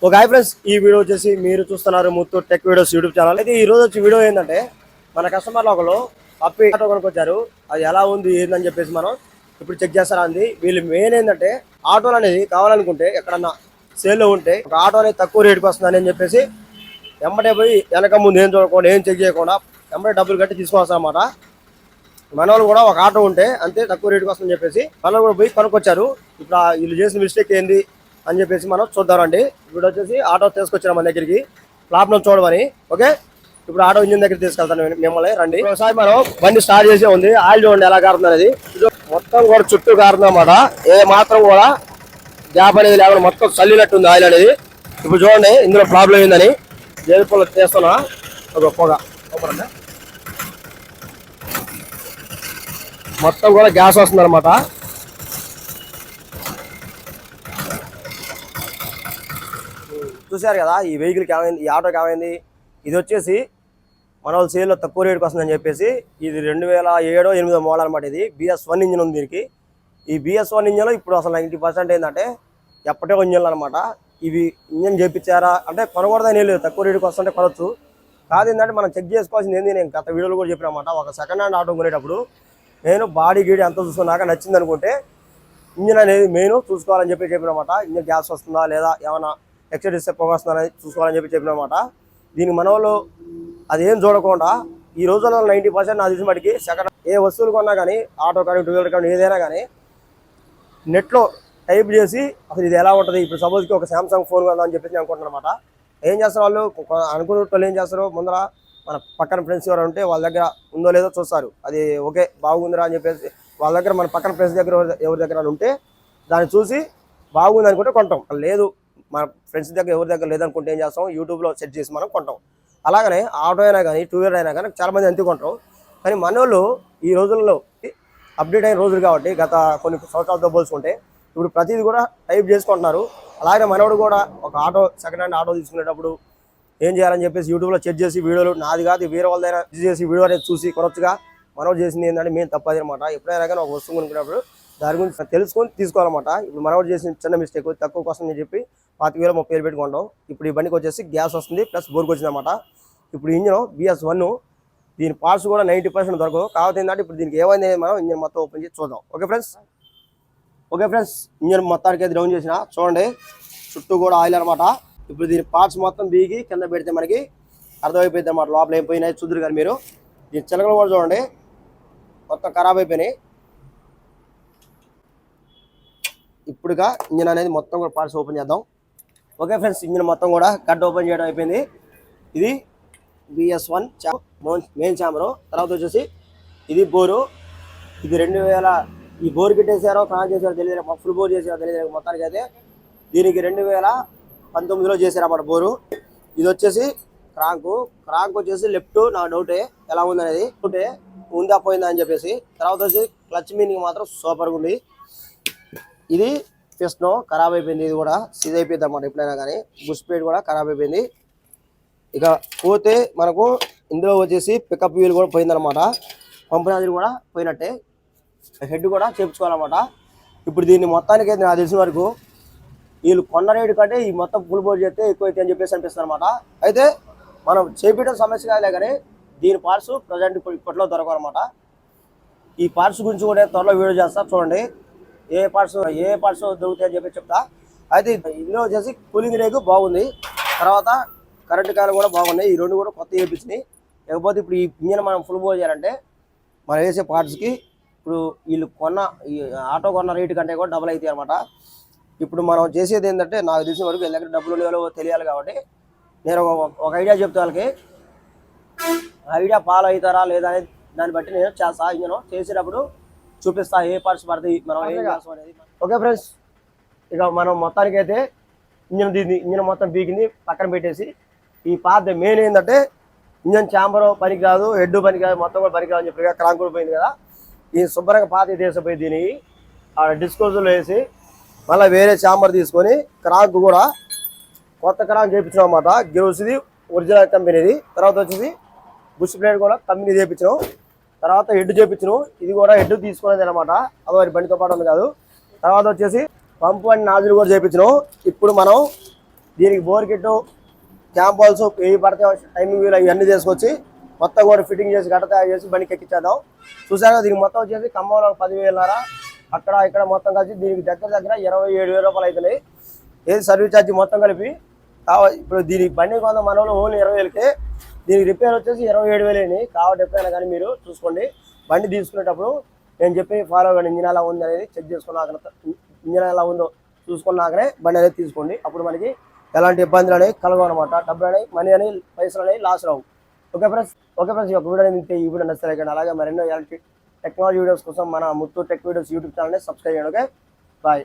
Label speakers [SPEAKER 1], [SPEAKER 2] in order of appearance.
[SPEAKER 1] ఒక hi friends, ఈ video వచ్చేసి మీరు చూస్తున్నారు Muthu tech videos YouTube channel. అయితే ఈ రోజు వచ్చి వీడియో ఏంటంటే మన కస్టమర్లు ఒకరు పప్పి ఆటో కొనుక్కొచ్చారు. అది ఎలా ఉంది ఏందని చెప్పేసి మనం ఇప్పుడు చెక్ చేస్తారా అంది. వీళ్ళు మెయిన్ ఏంటంటే ఆటోలు అనేది కావాలనుకుంటే ఎక్కడన్నా సేల్లో ఉంటే ఒక ఆటో అనేది తక్కువ రేటుకి వస్తుందని అని చెప్పేసి వెంబడే పోయి వెనక ముందు ఏం చూడకుండా ఏం చెక్ చేయకుండా వెంబడే డబ్బులు కట్టి తీసుకొస్తాం అన్నమాట. మన వాళ్ళు కూడా ఒక ఆటో ఉంటే అంతే తక్కువ రేటుకి వస్తుందని చెప్పేసి మన కూడా పోయి కొనుక్కొచ్చారు. ఇప్పుడు వీళ్ళు చేసిన మిస్టేక్ ఏంది అని చెప్పేసి మనం చూద్దామండి. ఇప్పుడు వచ్చేసి ఆటో తీసుకొచ్చారు మన దగ్గరికి ఫ్లాప్ నుంచి చూడమని. ఓకే, ఇప్పుడు ఆటో ఇంజిన్ దగ్గర తీసుకెళ్తాను మిమ్మల్ని, రండి. ఒకసారి మనం బండి స్టార్ట్ చేసే ఉంది. ఆయిల్ చూడండి ఎలా కారుతుంది అనేది. మొత్తం కూడా చుట్టూ కారుతుంది అన్నమాట. ఏ మాత్రం కూడా గ్యాప్ అనేది లేకుండా మొత్తం చల్లినట్టుంది ఆయిల్ అనేది. ఇప్పుడు చూడండి ఇందులో ప్రాబ్లం ఏందని జేబులో తీస్తున్నా. ఒక పొగ మొత్తం కూడా గ్యాస్ వస్తుంది అనమాట. చూశారు కదా ఈ వెహికల్కి ఏమైంది, ఈ ఆటోకి ఏమైంది. ఇది వచ్చేసి మన వాళ్ళు సేల్లో తక్కువ రేటుకి వస్తుందని చెప్పేసి ఇది 2007-8 మోడల్ అనమాట. ఇది BS1 ఇంజిన్ ఉంది దీనికి. ఈ BS1 ఇంజిన్లో ఇప్పుడు అసలు 90% ఏంటంటే ఎప్పటికో ఇంజిన్లు అనమాట. ఇవి ఇంజిన్ చేయించారా అంటే కొనకూడదని లేదు, తక్కువ రేటుకి వస్తుంటే కొనవచ్చు. కాదు ఏంటంటే మనం చెక్ చేసుకోవాల్సింది ఏంది, నేను గత వీడియోలో కూడా చెప్పినమాట. ఒక సెకండ్ హ్యాండ్ ఆటో కొనేటప్పుడు నేను బాడీ గీడి అంతా చూసుకున్నాక నచ్చింది అనుకుంటే ఇంజిన్ అనేది మెయిన్ చూసుకోవాలని చెప్పినమాట. ఇంజిన్ గ్యాస్ వస్తుందా లేదా ఏమైనా ఎక్సైడ్ ఇస్తే పొగ వస్తుందని చూసుకోవాలని చెప్పినమాట. దీనికి మన వాళ్ళు అదేం చూడకుండా ఈ రోజుల్లో 90% నా తెలిసిన మటుకి సెకండ్ ఏ వస్తువులు కొన్నా కానీ ఆటో కానీ టూ వీలర్ కానీ ఏదైనా కానీ నెట్లో టైప్ చేసి అసలు ఇది ఎలా ఉంటుంది. ఇప్పుడు సపోజ్కి ఒక శాంసంగ్ ఫోన్ కొందాం అని చెప్పేసి అనుకుంటున్నాను అనమాట. ఏం చేస్తారు వాళ్ళు అనుకునే వాళ్ళు ఏం చేస్తారు, ముందర మన పక్కన ఫ్రెండ్స్ ఎవరు ఉంటే వాళ్ళ దగ్గర ఉందో లేదో చూస్తారు. అది ఓకే బాగుందిరా అని చెప్పేసి వాళ్ళ దగ్గర మన పక్కన ఫ్రెండ్స్ దగ్గర ఎవరి దగ్గర ఉంటే దాన్ని చూసి బాగుంది అనుకుంటే కొంటాం. లేదు మన ఫ్రెండ్స్ దగ్గర ఎవరి దగ్గర లేదనుకుంటే ఏం చేస్తాం, యూట్యూబ్లో సెర్చ్ చేసి మనం కొంటాం. అలాగనే ఆటో అయినా కానీ టూ వీలర్ అయినా కానీ చాలామంది అంతే కొంటారు. కానీ మన వాళ్ళు ఈ రోజుల్లో అప్డేట్ అయిన రోజులు కాబట్టి గత కొన్ని సంవత్సరాలతో పోల్చుకుంటే ఇప్పుడు ప్రతిదీ కూడా టైప్ చేసుకుంటున్నారు. అలాగే మనవాడు కూడా ఒక ఆటో సెకండ్ హ్యాండ్ ఆటో తీసుకునేటప్పుడు ఏం చేయాలని చెప్పేసి యూట్యూబ్లో చెక్ చేసి వీడియోలు నాది కాదు వేరే వాళ్ళదైనా చేసి వీడియో అనేది చూసి కొనొచ్చుగా. మనవాడు చేసింది ఏంటంటే మేము తప్పది అనమాట. ఎప్పుడైనా కానీ ఒక వస్తువు కొనుక్కున్నప్పుడు దాని గురించి తెలుసుకొని తీసుకోవాలన్నమాట. ఇప్పుడు మనవాడు చేసిన చిన్న మిస్టేక్ తక్కువ కోసం అని చెప్పి 25,000-30,000 పెట్టుకుంటాం. ఇప్పుడు ఈ బండికి వచ్చేసి గ్యాస్ వస్తుంది ప్లస్ బోర్కి వచ్చిందన్నమాట. ఇప్పుడు ఇంజిన్ BS1 దీని పార్ట్స్ కూడా 90% దొరకవు. కాకపోతే ఏంటంటే ఇప్పుడు దీనికి ఏమైంది మనం ఇంజిన్ మొత్తం ఓపెన్ చేసి చూద్దాం. ఓకే ఫ్రెండ్స్ ఇంజిన్ మొత్తానికి అయితే డౌన్ చేసిన చూడండి, చుట్టూ కూడా ఆయిల్ అనమాట. ఇప్పుడు దీని పార్ట్స్ మొత్తం బీగి కింద పెడితే మనకి అర్థమైపోయింది అనమాట లోపల ఏం పోయినాయి చూద్దరు. కానీ మీరు దీని చిలకలు కూడా చూడండి మొత్తం ఖరాబ్ అయిపోయినాయి. ఇప్పుడుగా ఇంజిన్ అనేది మొత్తం కూడా పార్ట్స్ ఓపెన్ చేద్దాం. ఓకే ఫ్రెండ్స్, ఇంజిన్ మొత్తం కూడా కట్ ఓపెన్ చేయడం అయిపోయింది. ఇది BS1 మెయిన్ ఛాంబరు. తర్వాత వచ్చేసి ఇది బోరు. ఇది 2000 ఈ బోర్ కిట్టేసారో కాన్ చేసారో తెలియదు, ఫుల్ బోర్ చేసారో తెలియదు. మొత్తానికి అయితే దీనికి 2019లో చేశారన్నమాట బోరు. ఇది వచ్చేసి క్రాంక్ వచ్చేసి లెఫ్ట్. నా డౌటే ఎలా ఉందనేది, డౌటే ఉందా పోయిందా అని చెప్పేసి. తర్వాత వచ్చి క్లచ్ మీనింగ్ మాత్రం సూపర్గా ఉంది. ఇది పిస్టన్ ఖరాబ్ అయిపోయింది, ఇది కూడా సీజ్ అయిపోయింది అన్నమాట. ఎప్పుడైనా కానీ బుష్ ప్లేట్ కూడా ఖరాబ్ అయిపోయింది. ఇక పోతే మనకు ఇందులో వచ్చేసి పికప్ వీల్ కూడా పోయిందనమాట. పంపునాది కూడా పోయినట్టే, హెడ్ కూడా చేయించుకోవాలన్నమాట. ఇప్పుడు దీన్ని మొత్తానికి అయితే నాకు తెలిసిన వరకు వీళ్ళు కొన్న రేటు కంటే ఈ మొత్తం ఫుల్ బోర్ చేస్తే ఎక్కువ అయితే అని చెప్పేసి అనిపిస్తుంది అనమాట. అయితే మనం చేపించడం సమస్య కాదులే, కానీ దీని పార్ట్స్ ప్రజెంట్ ఇప్పట్లో దొరకనమాట. ఈ పార్ట్స్ గురించి కూడా త్వరలో వీడియో చేస్తా చూడండి, ఏ పార్ట్స్ దొరుకుతాయని చెప్పి చెప్తా. అయితే ఇందులో వచ్చేసి కూలింగ్ రేకు బాగుంది, తర్వాత కరెంట్ కాయలు కూడా బాగున్నాయి. ఈ రెండు కూడా కొత్త వేయించినాయి. లేకపోతే ఇప్పుడు ఈ ఇంజిన్ మనం ఫుల్ బోర్ చేయాలంటే మనం వేసే పార్ట్స్కి ఇప్పుడు వీళ్ళు ఈ ఆటో కొన్న రేటు కంటే కూడా డబుల్ అవుతాయి అనమాట. ఇప్పుడు మనం చేసేది ఏంటంటే నాకు తెలిసిన వరకు వీళ్ళ దగ్గర డబ్బులు లేవో తెలియాలి కాబట్టి నేను ఒక ఐడియా చెప్తే వాళ్ళకి ఐడియా ఫాలో అవుతారా లేదా అనేది దాన్ని బట్టి నేను చేస్తా. ఇంజిన్ చేసేటప్పుడు చూపిస్తా ఏ పార్ట్స్ పడతాయి మనం ఏం చేస్తాం అనేది. ఓకే ఫ్రెండ్స్, ఇక మనం మొత్తానికి అయితే ఇంజిన్ మొత్తం బీకింది పక్కన పెట్టేసి ఈ పాత మెయిన్ ఏంటంటే ఇంజిన్ ఛాంబర్ పనికి కాదు, హెడ్ పనికి కాదు, మొత్తం కూడా పనికి కాదు అని చెప్పి క్రాంక్ కూడా పోయింది కదా. ఈ శుభ్రంగా పాత తీసిపోయి దీని ఆ డిస్పోజల్లో వేసి మళ్ళీ వేరే ఛాంబర్ తీసుకొని క్రాంక్ కూడా కొత్త క్రాంక్ చేయించినాం అన్నమాట. గిరోసిది ఒరిజినల్ కంపెనీది. తర్వాత వచ్చేసి బుష్ ప్లేట్ కూడా కంపెనీ చేయించినాం. తర్వాత హెడ్ చేయించినాం. ఇది కూడా హెడ్ తీసుకునేది అనమాట, అది వారి బండితో పాటు ఉంది కాదు. తర్వాత వచ్చేసి పంపు అండ్ నాజులు కూడా చేయించినాం. ఇప్పుడు మనం దీనికి బోర్ కిట్టు క్యాంప్ బాల్స్ ఏవి పడితే టైమింగ్ వీలు ఇవన్నీ తీసుకొచ్చి మొత్తం కూడా ఫిట్టింగ్ చేసి గడ్డ తయారు చేసి బండికి ఎక్కించేద్దాం. చూసారా దీనికి మొత్తం వచ్చేసి ఖమ్మంలో 10,000 అక్కడ ఇక్కడ మొత్తం కలిసి దీనికి దగ్గర 27,000 రూపాయలు అవుతున్నాయి. ఏది సర్వీస్ ఛార్జ్ మొత్తం కలిపి. ఇప్పుడు దీనికి బండి కొంత మన వాళ్ళు ఓన్లీ 20,000కే, దీనికి రిపేర్ వచ్చేసి 27,000 కాబట్టి ఎప్పుడైనా కానీ మీరు చూసుకోండి. బండి తీసుకునేటప్పుడు నేను చెప్పి ఫాలో అవ్వండి. ఇంజిన్ ఎలా ఉంది అనేది చెక్ చేసుకున్నాక, ఇంజిన్ ఎలా ఉందో చూసుకున్నాకనే బండి అనేది తీసుకోండి. అప్పుడు మనకి ఎలాంటి ఇబ్బందులు అనేవి కలగవు అనమాట. డబ్బులు అనేవి, మనీ అనేవి, పైసలు అనేవి లాస్ రావు. ఓకే ఫ్రెండ్స్, ఈ యొక్క వీడియో అనేది ఈ వీడియో నచ్చలేక అలాగే మరెన్నో ఎలక్ట్రిక్ టెక్నాలజీ వీడియోస్ కోసం మన ముత్తూట్ టెక్ వీడియోస్ యూట్యూబ్ ఛానల్ని సబ్స్క్రైబ్ చేయండి. Okay, bye.